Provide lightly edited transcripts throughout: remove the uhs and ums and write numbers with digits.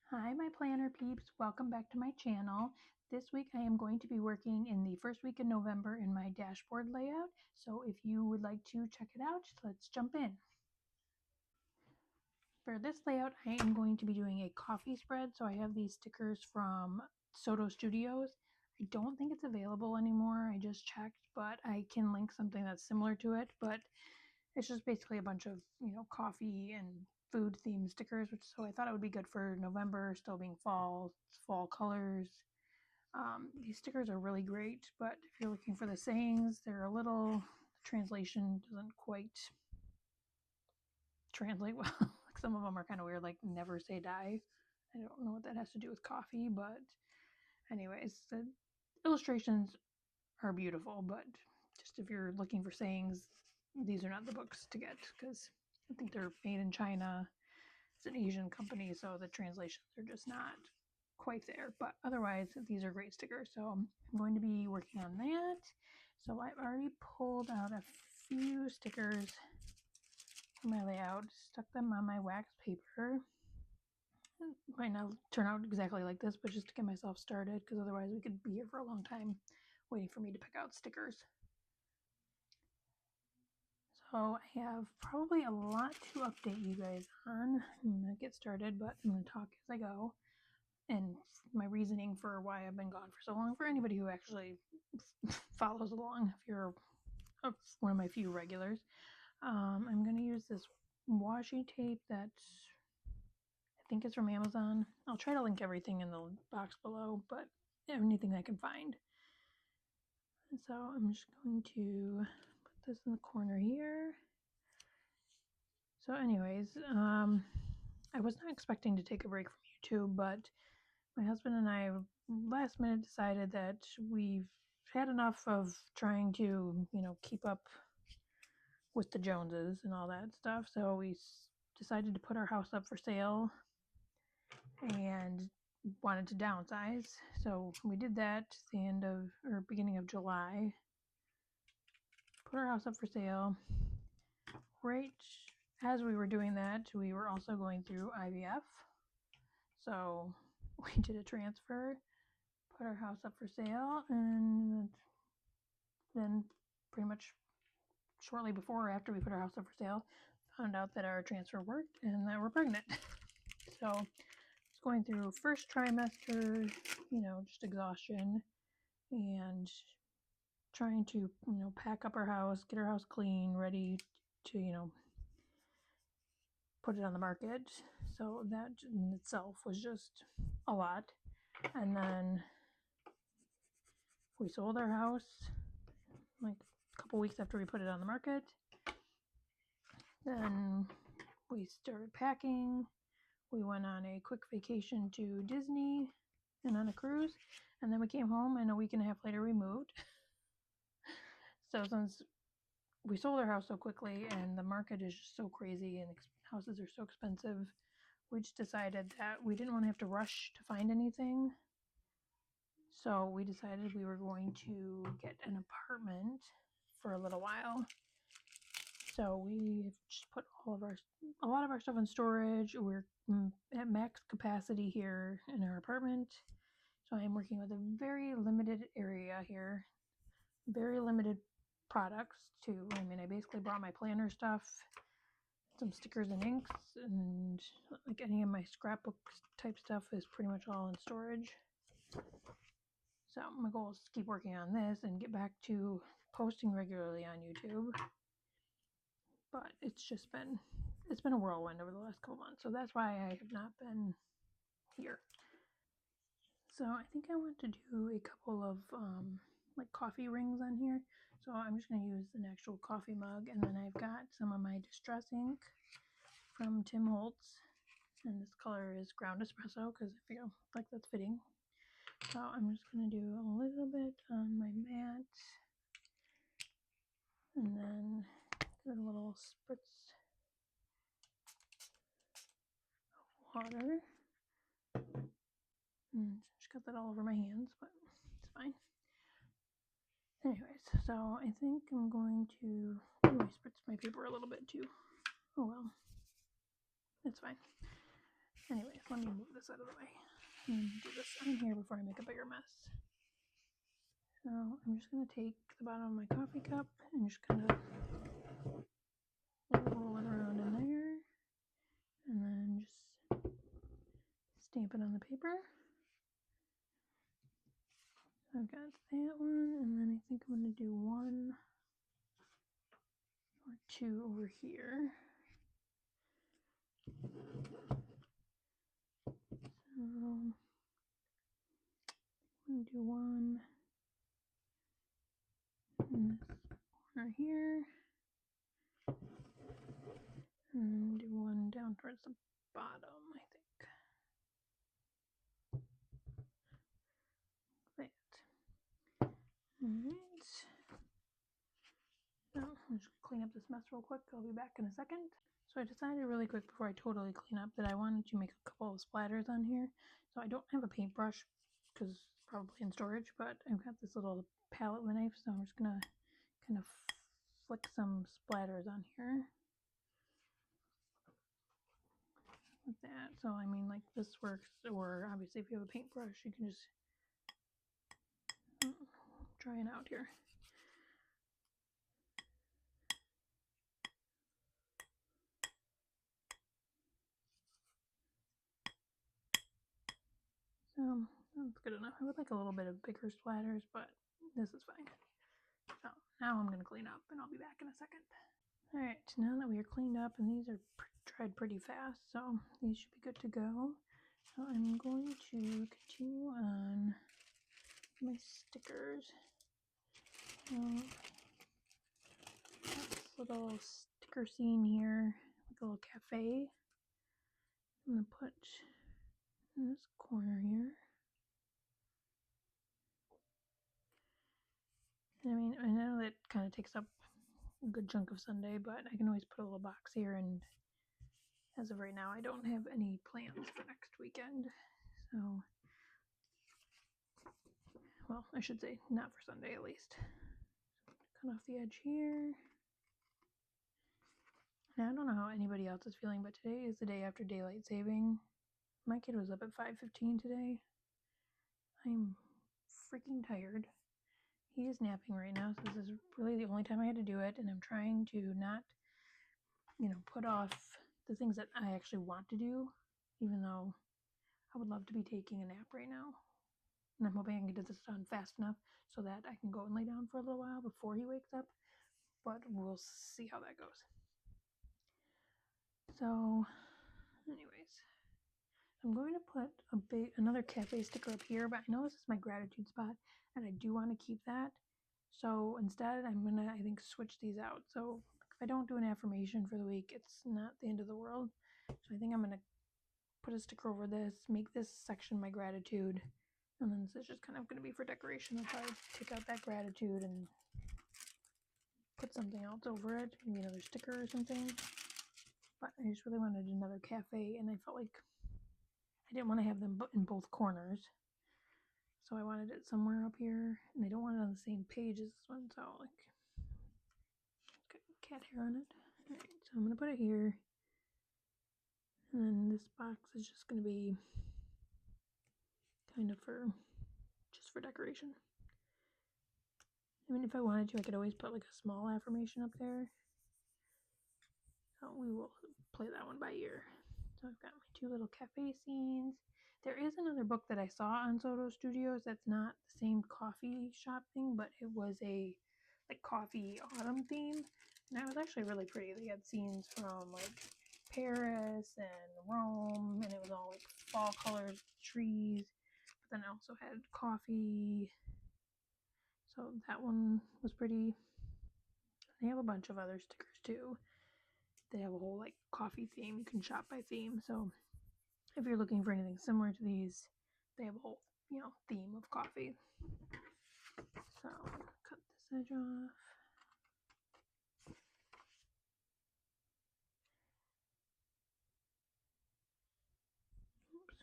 Hi, my planner peeps. Welcome back to my channel. This week I am going to be working in the first week of November in my dashboard layout. So if you would like to check it out, let's jump in. For this layout, I am going to be doing a coffee spread. So I have these stickers from Soto Studios. I don't think it's available anymore. I just checked, but I can link something that's similar to it. But it's just basically a bunch of, coffee and food themed stickers, which so I thought it would be good for November, still being fall colors. These stickers are really great, but if you're looking for the sayings, they're a little, the translation doesn't quite translate well. Like some of them are kind of weird, like never say die. I don't know what that has to do with coffee, but anyways, the illustrations are beautiful, but just if you're looking for sayings, these are not the books to get because I think they're made in China. It's an Asian company, so the translations are just not quite there. But otherwise, these are great stickers. So I'm going to be working on that. So I've already pulled out a few stickers from my layout, stuck them on my wax paper. It might not turn out exactly like this, but just to get myself started, because otherwise we could be here for a long time waiting for me to pick out stickers. So I have probably a lot to update you guys on. I'm going to get started, but I'm going to talk as I go. And my reasoning for why I've been gone for so long, for anybody who actually follows along, if you're one of my few regulars. I'm going to use this washi tape that I think is from Amazon. I'll try to link everything in the box below, but anything I can find. And so I'm just going to put this in the corner here. So anyways, I was not expecting to take a break from YouTube, but my husband and I last minute decided that we've had enough of trying to, keep up with the Joneses and all that stuff. So we decided to put our house up for sale and wanted to downsize. So we did that the end of or beginning of July. Put our house up for sale. Right as we were doing that, we were also going through IVF. So we did a transfer, put our house up for sale, and then pretty much shortly before or after we put our house up for sale, found out that our transfer worked and that we're pregnant. So it's going through first trimester, just exhaustion and trying to, pack up our house, get our house clean, ready to, put it on the market. So that in itself was just a lot. And then we sold our house like a couple weeks after we put it on the market. Then we started packing. We went on a quick vacation to Disney and on a cruise. And then we came home, and a week and a half later we moved. So since we sold our house so quickly and the market is just so crazy and houses are so expensive, we just decided that we didn't want to have to rush to find anything. So we decided we were going to get an apartment for a little while. So we just put a lot of our stuff in storage. We're at max capacity here in our apartment. So I'm working with a very limited area here, very limited products too. I mean, I basically brought my planner stuff, some stickers and inks, and like any of my scrapbook type stuff is pretty much all in storage. So my goal is to keep working on this and get back to posting regularly on YouTube. But it's been a whirlwind over the last couple months, so that's why I have not been here. So I think I want to do a couple of like coffee rings on here. So I'm just going to use an actual coffee mug, and then I've got some of my distress ink from Tim Holtz, and this color is ground espresso because I feel like that's fitting. So I'm just going to do a little bit on my mat, and then get a little spritz of water. And just got that all over my hands, but it's fine. Anyways, so I think I'm going to spritz my paper a little bit too. Oh well, it's fine. Anyways, let me move this out of the way and do this on here before I make a bigger mess. So I'm just going to take the bottom of my coffee cup and just kind of roll it around in there, and then just stamp it on the paper. So I've got that one, and then I think I'm going to do 1 or 2 over here. So I'm going to do 1 in this corner here, and do 1 down towards the bottom, I think. That. Alright. So I'm just clean up this mess real quick. I'll be back in a second. So I decided really quick before I totally clean up that I wanted to make a couple of splatters on here. So I don't have a paintbrush because it's probably in storage, but I've got this little palette knife, so I'm just gonna kind of flick some splatters on here. Like that. So I mean, like, this works, or obviously if you have a paintbrush you can just try it out here. So that's good enough. I would like a little bit of bigger splatters, but this is fine. So now I'm going to clean up and I'll be back in a second. Alright, now that we are cleaned up, and these are dried pretty fast, so these should be good to go. So I'm going to continue on my stickers. This little sticker scene here, like a little cafe. I'm going to put in this corner here. I mean, I know that kind of takes up a good chunk of Sunday, but I can always put a little box here, and as of right now I don't have any plans for next weekend. So, well, I should say not for Sunday at least. Cut off the edge here. Now I don't know how anybody else is feeling, but today is the day after daylight saving. My kid was up at 5:15 today. I'm freaking tired. He is napping right now, so this is really the only time I had to do it, and I'm trying to not, put off the things that I actually want to do, even though I would love to be taking a nap right now. And I'm hoping I can get this done fast enough so that I can go and lay down for a little while before he wakes up, but we'll see how that goes. So, anyways, I'm going to put another cafe sticker up here, but I know this is my gratitude spot, and I do want to keep that. So instead, I'm going to, I think, switch these out. So if I don't do an affirmation for the week, it's not the end of the world. So I think I'm going to put a sticker over this, make this section my gratitude, and then this is just kind of going to be for decoration. I'll probably take out that gratitude and put something else over it, maybe another sticker or something. But I just really wanted another cafe, and I felt like I didn't want to have them in both corners. So I wanted it somewhere up here, and I don't want it on the same page as this one, so like, it's got cat hair on it. Alright, so I'm going to put it here, and then this box is just going to be kind of just for decoration. I mean, if I wanted to, I could always put like a small affirmation up there. So we will play that one by ear. So I've got my 2 little cafe scenes. There is another book that I saw on Jojo Studios that's not the same coffee shop thing, but it was a like coffee autumn theme, and that was actually really pretty. They had scenes from like Paris and Rome, and it was all like fall colors, trees, but then it also had coffee. So that one was pretty. They have a bunch of other stickers too. They have a whole like coffee theme. You can shop by theme. So if you're looking for anything similar to these, they have a whole, theme of coffee. So I'm gonna cut this edge off. Oops.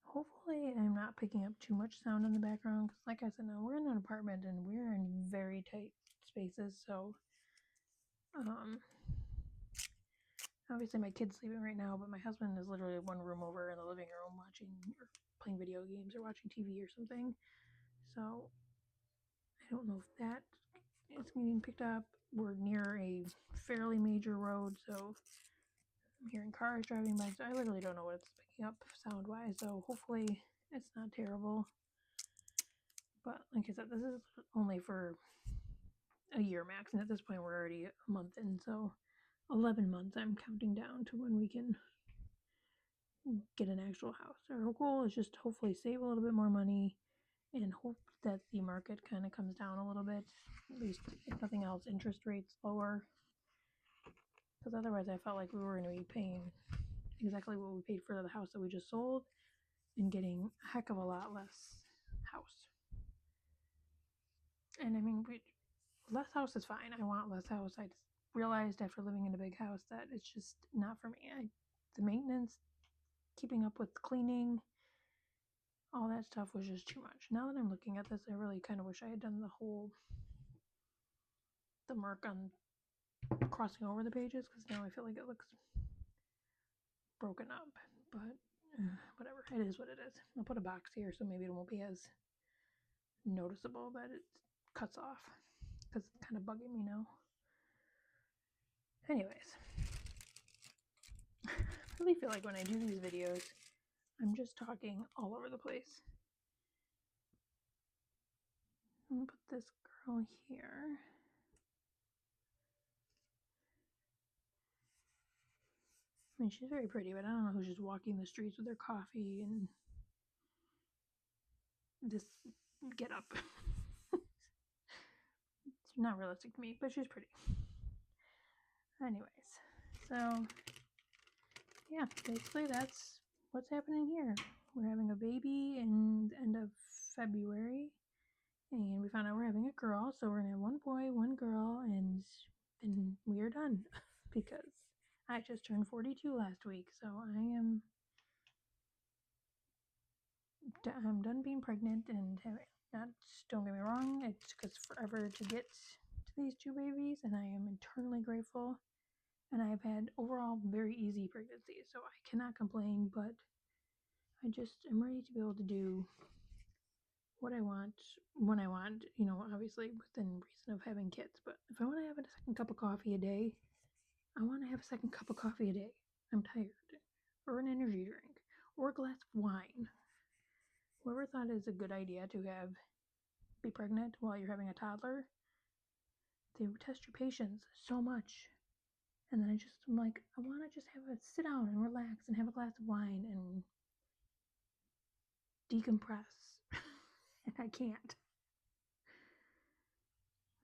Hopefully I'm not picking up too much sound in the background, because like I said, now we're in an apartment and we're in very tight spaces, so Obviously, my kid's sleeping right now, but my husband is literally one room over in the living room watching or playing video games or watching TV or something. So I don't know if that is getting picked up. We're near a fairly major road, so I'm hearing cars driving by. So I literally don't know what it's picking up sound wise. So hopefully it's not terrible. But like I said, this is only for a year max, and at this point we're already a month in. So 11 months I'm counting down to when we can get an actual house. Our goal is just to hopefully save a little bit more money and hope that the market kind of comes down a little bit. At least, if nothing else, interest rates lower. Because otherwise, I felt like we were going to be paying exactly what we paid for the house that we just sold and getting a heck of a lot less house. And I mean, less house is fine. I want less house. I just realized after living in a big house that it's just not for me. The maintenance, keeping up with cleaning, all that stuff was just too much. Now that I'm looking at this, I really kind of wish I had done the mark on crossing over the pages, because now I feel like it looks broken up. But whatever, it is what it is. I'll put a box here so maybe it won't be as noticeable that it cuts off, because it's kind of bugging me now. Anyways, I really feel like when I do these videos, I'm just talking all over the place. I'm gonna put this girl here. I mean, she's very pretty, but I don't know who's just walking the streets with their coffee and this get up. It's not realistic to me, but she's pretty. Anyways, so yeah, basically that's what's happening here. We're having a baby in the end of February, and we found out we're having a girl, so we're gonna have one boy, one girl, and then we are done because I just turned 42 last week, so I'm done being pregnant and not. Don't get me wrong, it took us forever to get to these two babies, and I am eternally grateful. And I have had overall very easy pregnancies, so I cannot complain. But I just am ready to be able to do what I want when I want. You know, obviously within reason of having kids. But if I want to have a second cup of coffee a day, I want to have a second cup of coffee a day. I'm tired, or an energy drink, or a glass of wine. Whoever thought it's a good idea to be pregnant while you're having a toddler, they test your patience so much. And then I'm like, I want to just have a sit down and relax and have a glass of wine and decompress. And I can't.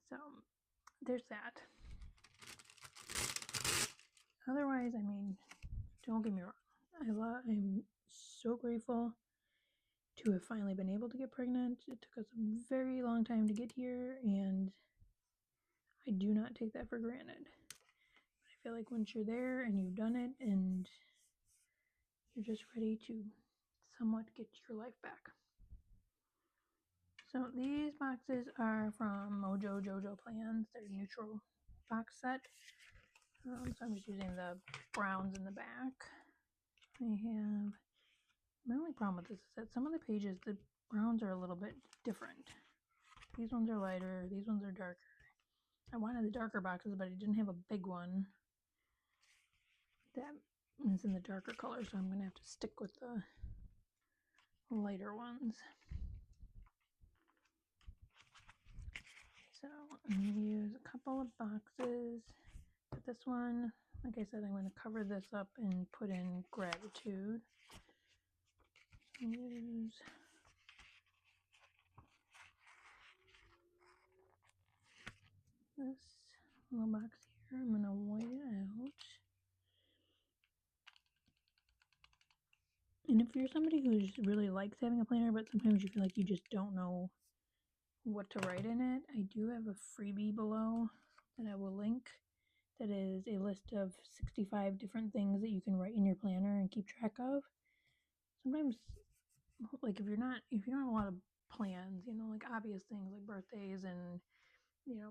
So there's that. Otherwise, I mean, don't get me wrong. I'm so grateful to have finally been able to get pregnant. It took us a very long time to get here, and I do not take that for granted. But I feel like once you're there and you've done it and you're just ready to somewhat get your life back. So these boxes are from Mojo Jojo plans. They're neutral box set. So I'm just using the browns in the back. I have, my only problem with this is that some of the pages, the browns are a little bit different. These ones are lighter, these ones are darker. I wanted the darker boxes, but I didn't have a big one that is in the darker color, so I'm going to have to stick with the lighter ones. So I'm going to use a couple of boxes. But this one, like I said, I'm going to cover this up and put in gratitude. Use this little box here. I'm going to white it out. And if you're somebody who just really likes having a planner, but sometimes you feel like you just don't know what to write in it, I do have a freebie below that I will link that is a list of 65 different things that you can write in your planner and keep track of. Sometimes, like if you don't have a lot of plans, you know, like obvious things like birthdays and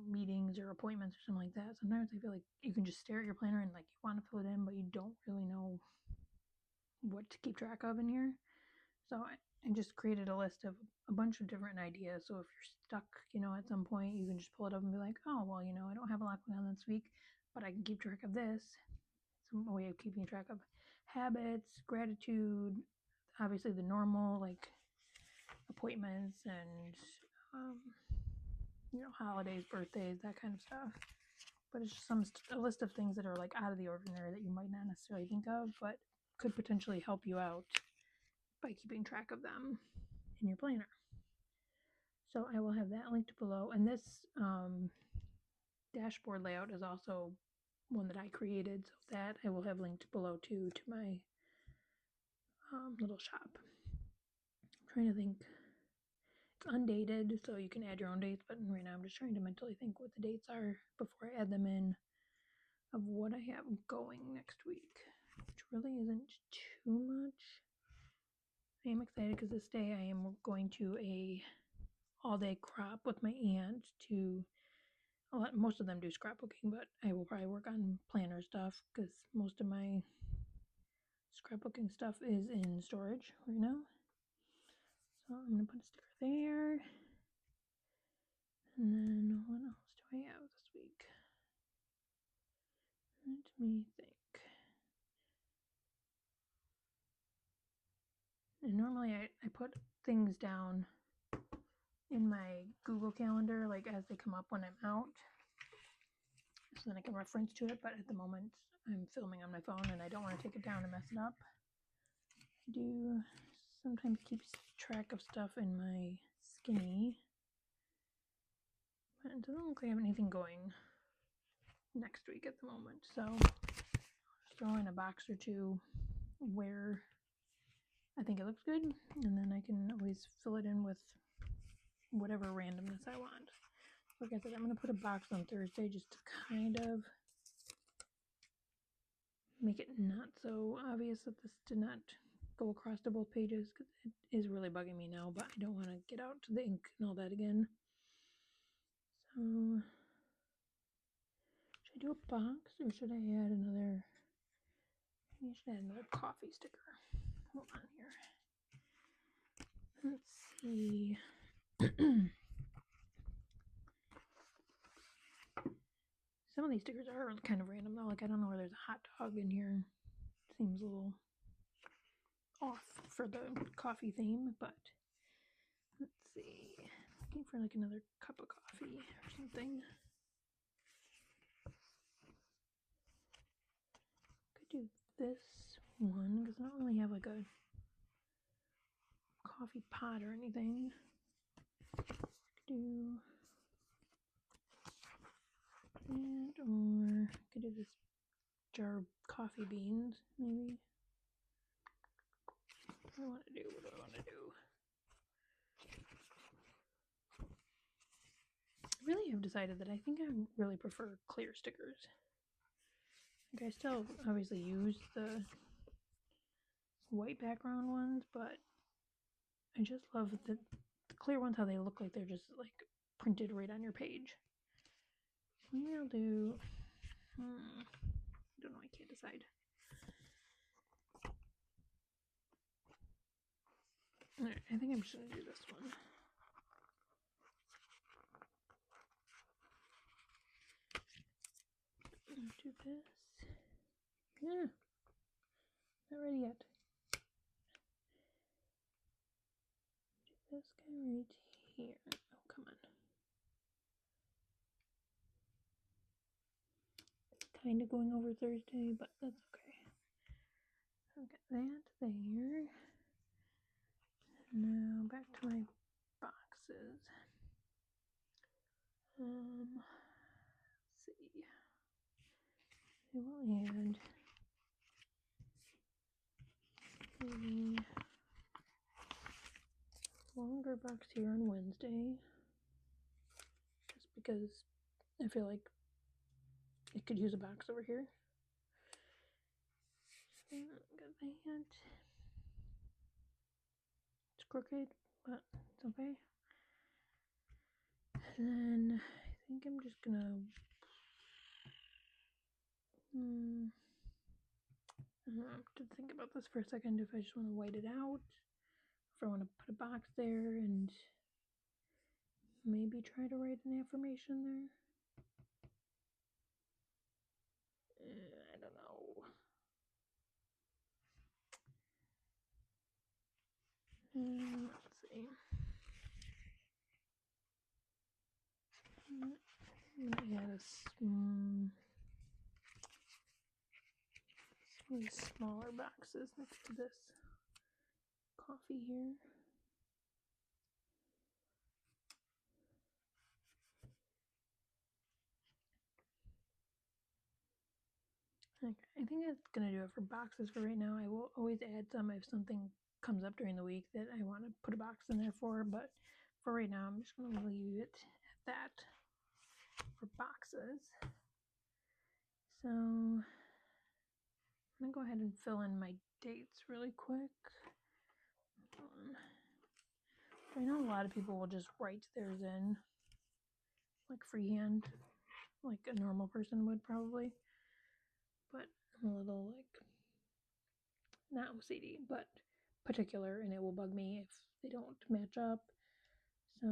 meetings or appointments or something like that. Sometimes I feel like you can just stare at your planner and like you want to fill it in, but you don't really know what to keep track of in here. So I just created a list of a bunch of different ideas. So if you're stuck, at some point, you can just pull it up and be like, oh, well, I don't have a lot going on this week, but I can keep track of this. Some way of keeping track of habits, gratitude, obviously the normal, like appointments and, holidays, birthdays, that kind of stuff. But it's just a list of things that are like out of the ordinary that you might not necessarily think of, but could potentially help you out by keeping track of them in your planner. So I will have that linked below. And this dashboard layout is also one that I created, so that I will have linked below too to my little shop. I'm trying to think. It's undated, so you can add your own dates, but right now I'm just trying to mentally think what the dates are before I add them in of what I have going next week, which really isn't too much. I am excited because this day I am going to a all-day crop with my aunt to most of them do scrapbooking, but I will probably work on planner stuff because most of my scrapbooking stuff is in storage right now. So I'm going to put a sticker there. And then what else do I have this week? Let me think. And normally I put things down in my Google Calendar, like as they come up when I'm out, so then I can reference to it. But at the moment, I'm filming on my phone and I don't want to take it down and mess it up. I do sometimes keep track of stuff in my Skinny, but it doesn't look like I have anything going next week at the moment. So I'll just throw in a box or two where I think it looks good, and then I can always fill it in with whatever randomness I want. Like I said, I'm going to put a box on Thursday just to kind of make it not so obvious that this did not go across to both pages, because it is really bugging me now, but I don't want to get out to the ink and all that again. So should I do a box or should I add another? Maybe I should add another coffee sticker. Hold on here. Let's see. Some of these stickers are kind of random though. Like I don't know where there's a hot dog in here. Seems a little off for the coffee theme, but let's see. Looking for like another cup of coffee or something. Could do this one because I don't really have like a coffee pot or anything. Could do that, or I could do this jar of coffee beans, maybe. What do I want to do? What do I want to do? I really have decided that I think I really prefer clear stickers. Like I still obviously use the white background ones, but I just love the clear ones, how they look like they're just like printed right on your page. Maybe I'll do, I don't know, I can't decide. Alright, I think I'm just going to do this one. Do this. Yeah, not ready yet. Do this guy right here. Oh, come on. It's kind of going over Thursday, but that's okay. I've got that there. Now back to my boxes. Let's see. I will add the longer box here on Wednesday, just because I feel like it could use a box over here. So got that. It's crooked, but it's okay. And then I think I'm just gonna I have to think about this for a second if I just want to white it out, if I want to put a box there and maybe try to write an affirmation there. I don't know. Let's see. I'm gonna add some smaller boxes next to this coffee here. Okay, I think that's gonna do it for boxes for right now. I will always add some if something comes up during the week that I want to put a box in there for, but for right now I'm just gonna leave it at that for boxes. So I'm gonna go ahead and fill in my dates really quick. I know a lot of people will just write theirs in like freehand, like a normal person would probably, but I'm a little like not OCD, but particular, and it will bug me if they don't match up. So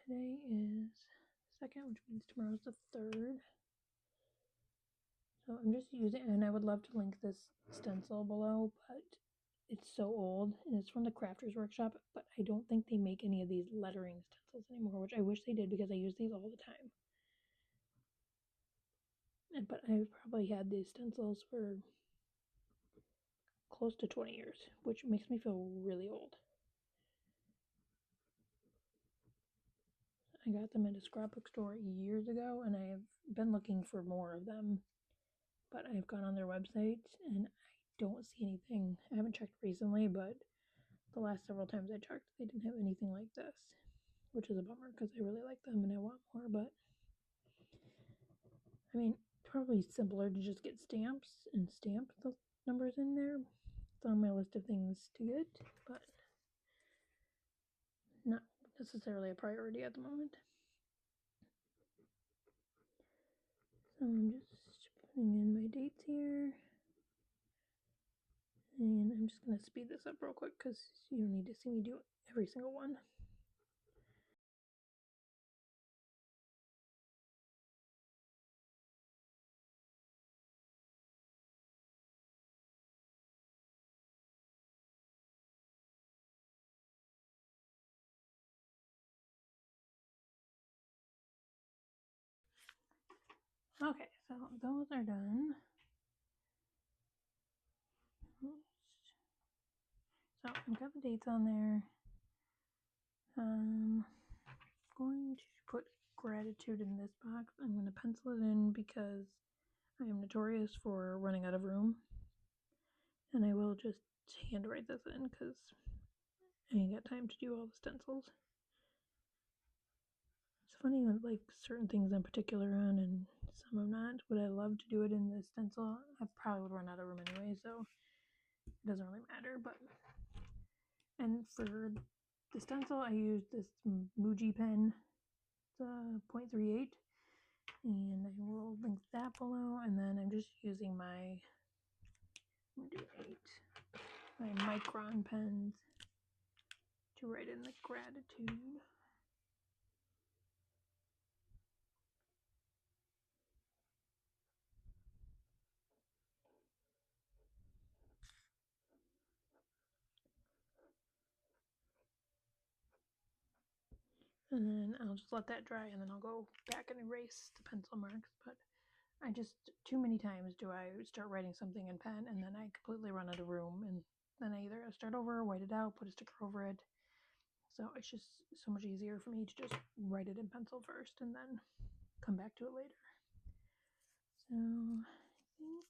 today is the 2nd, which means tomorrow's the 3rd. So I'm just using, and I would love to link this stencil below, but it's so old, and it's from the Crafters Workshop, but I don't think they make any of these lettering stencils anymore, which I wish they did because I use these all the time. But I've probably had these stencils for close to 20 years, which makes me feel really old. I got them at a scrapbook store years ago, and I have been looking for more of them, but I've gone on their website and I don't see anything. I haven't checked recently, but the last several times I checked, they didn't have anything like this, which is a bummer because I really like them and I want more. But I mean, probably simpler to just get stamps and stamp the numbers in there. It's on my list of things to get, but not necessarily a priority at the moment. So I'm just putting in my dates here. And I'm just going to speed this up real quick because you don't need to see me do every single one. Okay, so those are done. So I've got the dates on there. I'm going to put gratitude in this box. I'm going to pencil it in because I am notorious for running out of room. And I will just handwrite this in because I ain't got time to do all the stencils. It's funny that like certain things I'm particular on and some I'm not. Would I love to do it in the stencil? I probably would run out of room anyway, so it doesn't really matter. But and for the stencil, I used this Mojo pen. It's a 0.38, and I will link that below. And then I'm just using my micron pens to write in the gratitude. And then I'll just let that dry, and then I'll go back and erase the pencil marks. But I just, too many times do I start writing something in pen, and then I completely run out of room, and then I either start over, white it out, put a sticker over it. So it's just so much easier for me to just write it in pencil first, and then come back to it later. So I think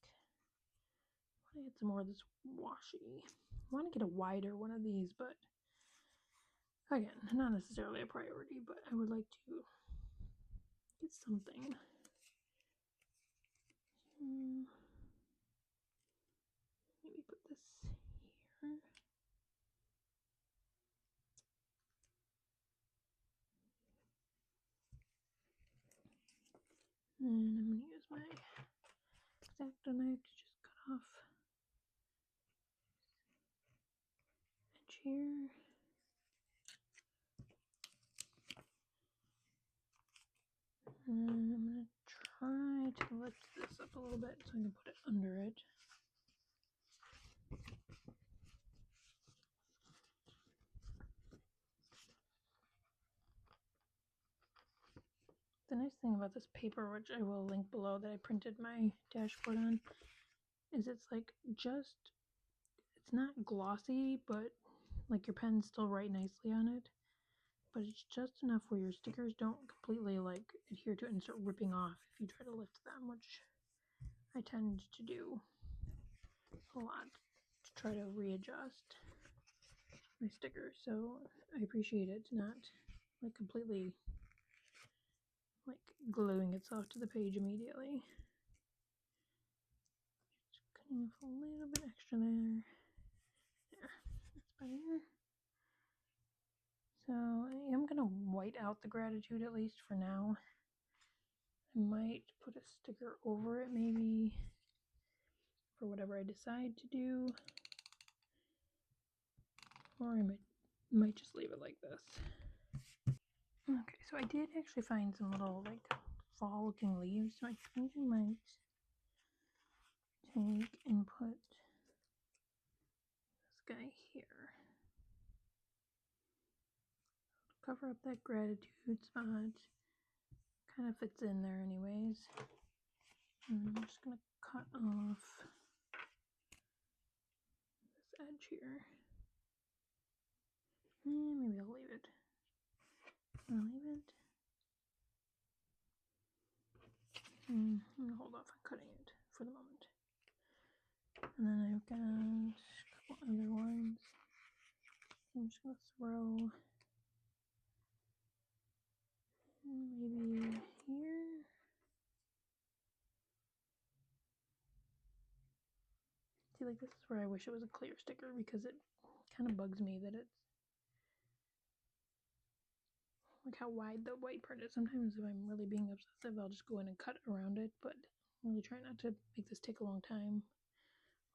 I want to get some more of this washi. I want to get a wider one of these, but again, not necessarily a priority, but I would like to get something. Maybe put this here. And I'm going to use my X-Acto knife to just cut off edge here. And I'm going to try to lift this up a little bit so I can put it under it. The nice thing about this paper, which I will link below, that I printed my dashboard on, is it's like just, it's not glossy, but like your pens still write nicely on it. But it's just enough where your stickers don't completely like adhere to it and start ripping off if you try to lift them, which I tend to do a lot to try to readjust my stickers. So I appreciate it not like completely like gluing itself to the page immediately. Just cutting off a little bit extra there. There, that's better. So I am going to white out the gratitude at least for now. I might put a sticker over it maybe for whatever I decide to do. Or I might just leave it like this. Okay, so I did actually find some little like fall looking leaves, so I think I might take and put this guy here. Cover up that gratitude spot. Kind of fits in there anyways. And I'm just going to cut off this edge here. And maybe I'll leave it. I'll leave it. I'm going to hold off on cutting it for the moment. And then I've got a couple other ones. I'm just going to throw maybe here. See, like this is where I wish it was a clear sticker because it kind of bugs me that it's like how wide the white part is. Sometimes if I'm really being obsessive, I'll just go in and cut around it, but I'm really trying not to make this take a long time,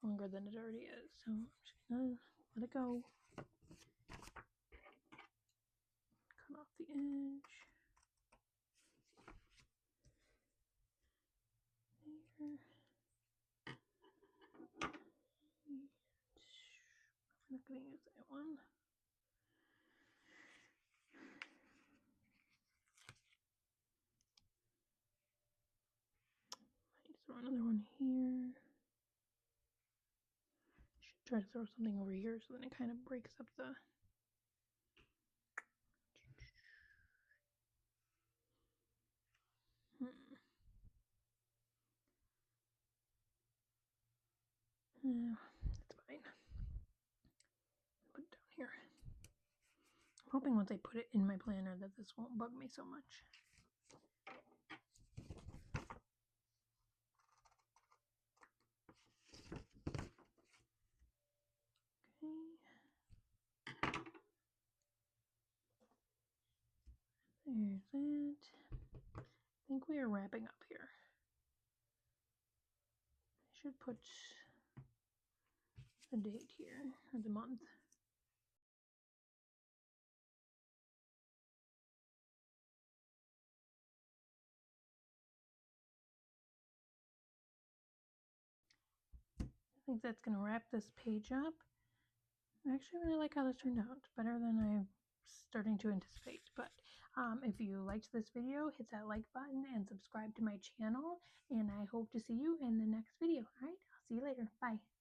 longer than it already is. So I'm just gonna let it go. Cut off the edge. There. I'm not gonna use that one. Might throw another one here. Should try to throw something over here so then it kind of breaks up the Yeah, that's fine. Put it down here. I'm hoping once I put it in my planner that this won't bug me so much. Okay. There's that. I think we are wrapping up here. I should put the date here, or the month. I think that's going to wrap this page up. I actually really like how this turned out. Better than I'm starting to anticipate. But if you liked this video, hit that like button and subscribe to my channel. And I hope to see you in the next video. All right, I'll see you later. Bye.